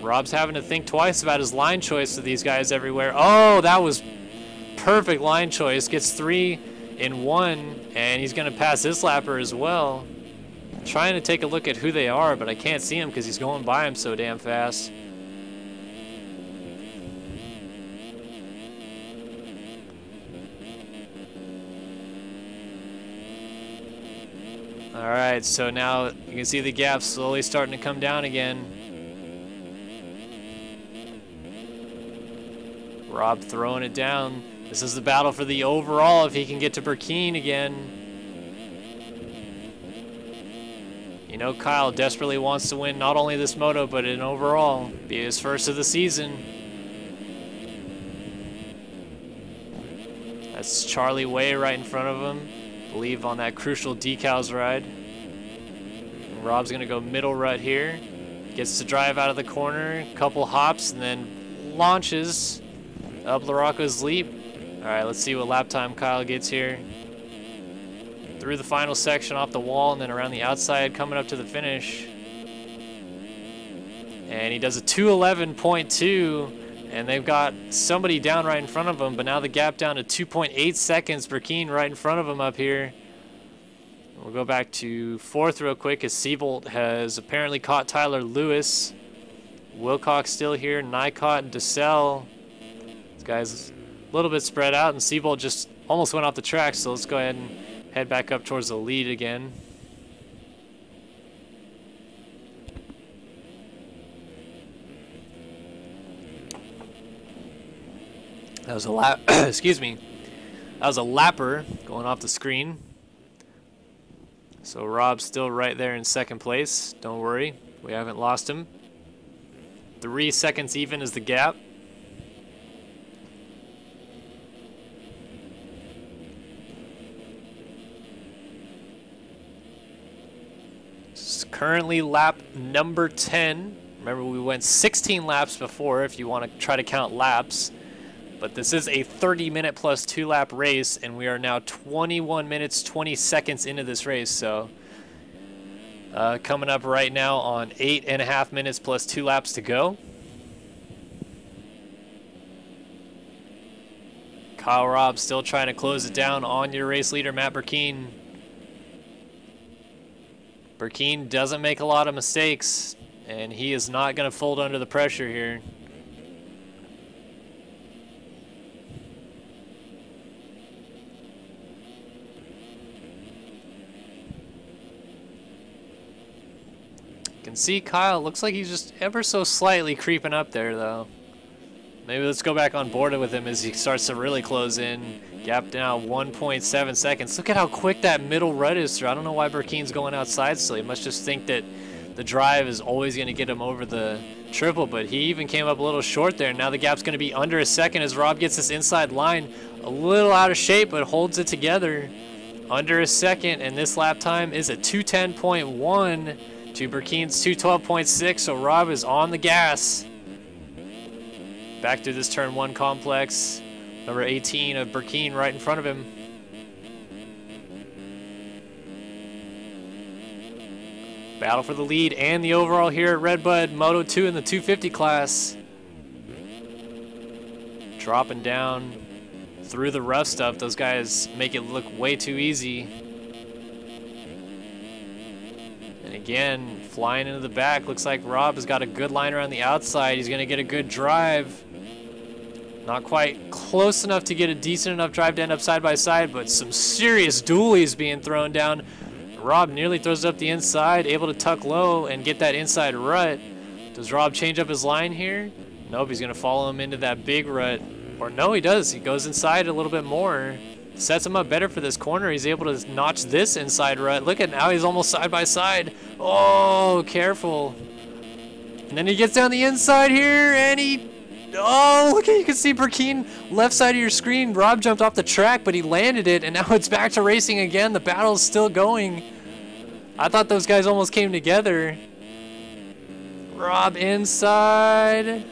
Rob's having to think twice about his line choice with these guys everywhere. Oh, that was perfect line choice. Gets 3 in 1, and he's going to pass this lapper as well. I'm trying to take a look at who they are, but I can't see him because he's going by him so damn fast. All right, so now you can see the gap slowly starting to come down again. Rob throwing it down. This is the battle for the overall if he can get to Burkeen again. You know, Kyle desperately wants to win not only this moto, but an overall. Be his first of the season. That's Charlie Way right in front of him. I believe on that crucial decals ride. And Rob's gonna go middle rut here. Gets to drive out of the corner, couple hops, and then launches up Larocco's leap. All right, let's see what lap time Kyle gets here. Through the final section off the wall and then around the outside coming up to the finish. And he does a 2:11.2, and they've got somebody down right in front of him, but now the gap down to 2.8 seconds. Burkeen right in front of him up here. We'll go back to 4th real quick as Seabolt has apparently caught Tyler Lewis. Wilcox still here, Nycott and DeSalle. This guy's a little bit spread out, and Seabolt just almost went off the track, so let's go ahead and head back up towards the lead again. That was a lap, excuse me. That was a lapper going off the screen. So Rob's still right there in 2nd place. Don't worry, we haven't lost him. 3 seconds even is the gap. Currently lap number 10. Remember, we went 16 laps before if you want to try to count laps. But this is a 30-minute plus 2-lap race, and we are now 21 minutes, 20 seconds into this race. So coming up right now on 8.5 minutes plus 2 laps to go. Kyle Robb still trying to close it down on your race leader, Matt Burkeen. Burkeen doesn't make a lot of mistakes, and he is not going to fold under the pressure here. You can see Kyle, looks like he's just ever so slightly creeping up there, though. Maybe let's go back on board with him as he starts to really close in. Gap down 1.7 seconds. Look at how quick that middle rut is through. I don't know why Burkeen's going outside still. He must just think that the drive is always going to get him over the triple, but he even came up a little short there. Now the gap's going to be under a second as Rob gets this inside line. A little out of shape, but holds it together. Under a second, and this lap time is a 2:10.1 to Burkeen's 2:12.6, so Rob is on the gas. Back through this turn 1 complex. Number 18 of Burkeen right in front of him. Battle for the lead and the overall here at Redbud Moto 2 in the 250 class. Dropping down through the rough stuff. Those guys make it look way too easy. And again, flying into the back. Looks like Rob has got a good line around the outside. He's going to get a good drive. Not quite close enough to get a decent enough drive to end up side by side, but some serious dualies being thrown down. Rob nearly throws it up the inside, able to tuck low and get that inside rut. Does Rob change up his line here? Nope, he's going to follow him into that big rut. Or no, he does. He goes inside a little bit more. Sets him up better for this corner. He's able to notch this inside rut. Look at now, he's almost side by side. Oh, careful. And then he gets down the inside here, and he Oh, look at you can see Burkeen left side of your screen. Rob jumped off the track, but he landed it, and now it's back to racing again. The battle's still going. I thought those guys almost came together. Rob inside.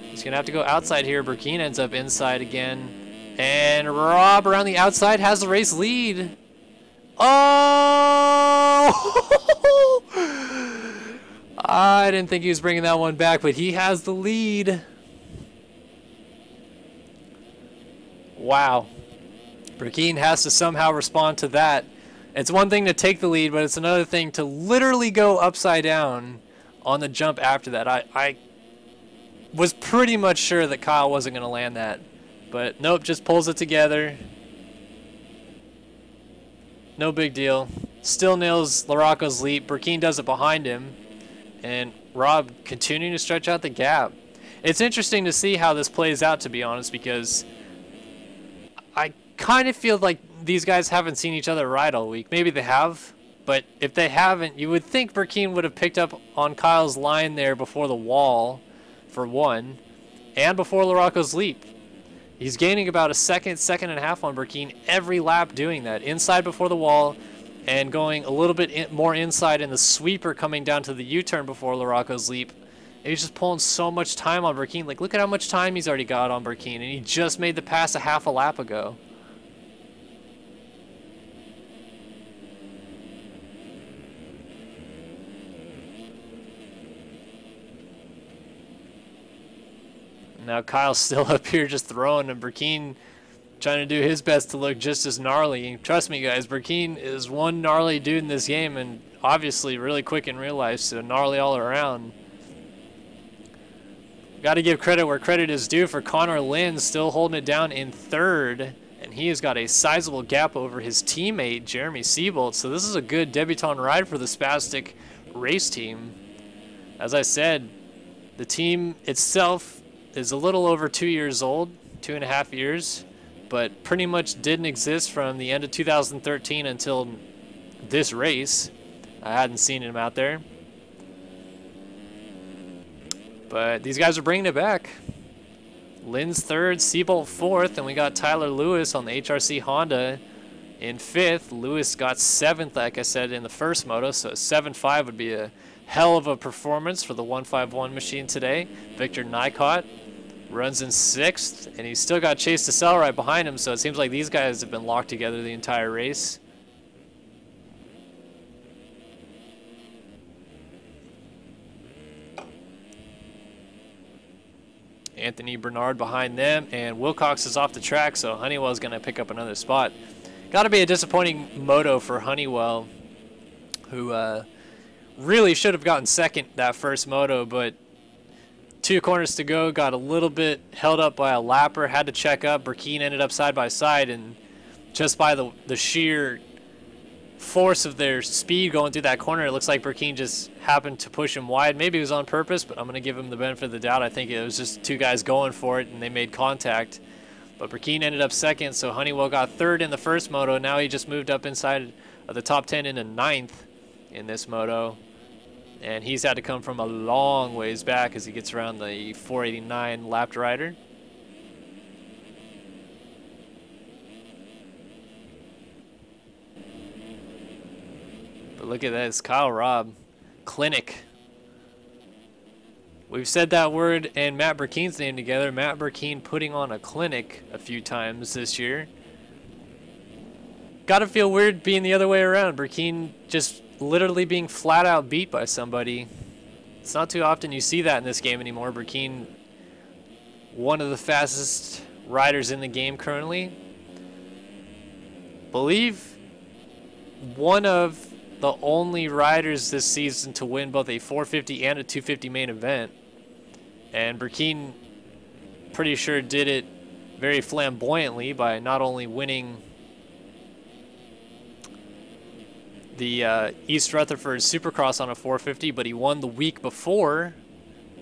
He's gonna have to go outside here. Burkeen ends up inside again, and Rob around the outside has the race lead. Oh! I didn't think he was bringing that one back, but he has the lead. Wow. Burkeen has to somehow respond to that. It's one thing to take the lead, but it's another thing to literally go upside down on the jump after that. I was pretty much sure that Kyle wasn't going to land that. But nope, just pulls it together. No big deal. Still nails Larocco's leap. Burkeen does it behind him. And Rob continuing to stretch out the gap. It's interesting to see how this plays out, to be honest, because I kind of feel like these guys haven't seen each other ride all week. Maybe they have, but if they haven't, you would think Burkeen would have picked up on Kyle's line there before the wall, for one, and before Larocco's leap. He's gaining about a second and a half on Burkeen every lap doing that. Inside before the wall, and going a little bit more inside in the sweeper coming down to the U-turn before Larocco's leap. And he's just pulling so much time on Burkeen. Like, look at how much time he's already got on Burkeen, and he just made the pass a half a lap ago. Now Kyle's still up here just throwing, and Burkeen trying to do his best to look just as gnarly. Trust me, guys, Burkeen is one gnarly dude in this game, and obviously really quick in real life, so gnarly all around. Got to give credit where credit is due for Connor Lynn, still holding it down in third, and he has got a sizable gap over his teammate, Jeremy Seabolt, so this is a good debutante ride for the Spastic race team. As I said, the team itself is a little over 2 years old, 2.5 years, but pretty much didn't exist from the end of 2013 until this race. I hadn't seen him out there. But these guys are bringing it back. Lynn's third, Seabolt fourth, and we got Tyler Lewis on the HRC Honda in fifth. Lewis got seventh, like I said, in the first moto, so a 7.5 would be a hell of a performance for the 151 machine today. Victor Nycott runs in sixth, and he's still got Chase DeSalle right behind him, so it seems like these guys have been locked together the entire race. Anthony Bernard behind them, and Wilcox is off the track, so Honeywell's going to pick up another spot. Got to be a disappointing moto for Honeywell, who really should have gotten second that first moto, but 2 corners to go, got a little bit held up by a lapper, had to check up. Burkeen ended up side by side, and just by the sheer force of their speed going through that corner, it looks like Burkeen just happened to push him wide. Maybe it was on purpose, but I'm going to give him the benefit of the doubt. I think it was just 2 guys going for it, and they made contact. But Burkeen ended up second, so Honeywell got third in the first moto. Now he just moved up inside of the top 10 into 9th in this moto. And he's had to come from a long ways back as he gets around the 489 lapped rider. But look at this, Kyle Robb, clinic. We've said that word and Matt Burkeen's name together. Matt Burkeen putting on a clinic a few times this year. Gotta feel weird being the other way around. Burkeen just literally being flat out beat by somebody. It's not too often you see that in this game anymore. Burkeen, one of the fastest riders in the game currently. Believe one of the only riders this season to win both a 450 and a 250 main event. And Burkeen, pretty sure, did it very flamboyantly by not only winning the East Rutherford Supercross on a 450, but he won the week before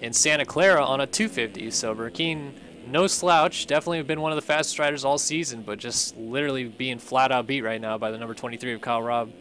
in Santa Clara on a 250. So Burkeen, no slouch, definitely been one of the fastest riders all season, but just literally being flat out beat right now by the number 23 of Kyle Robb.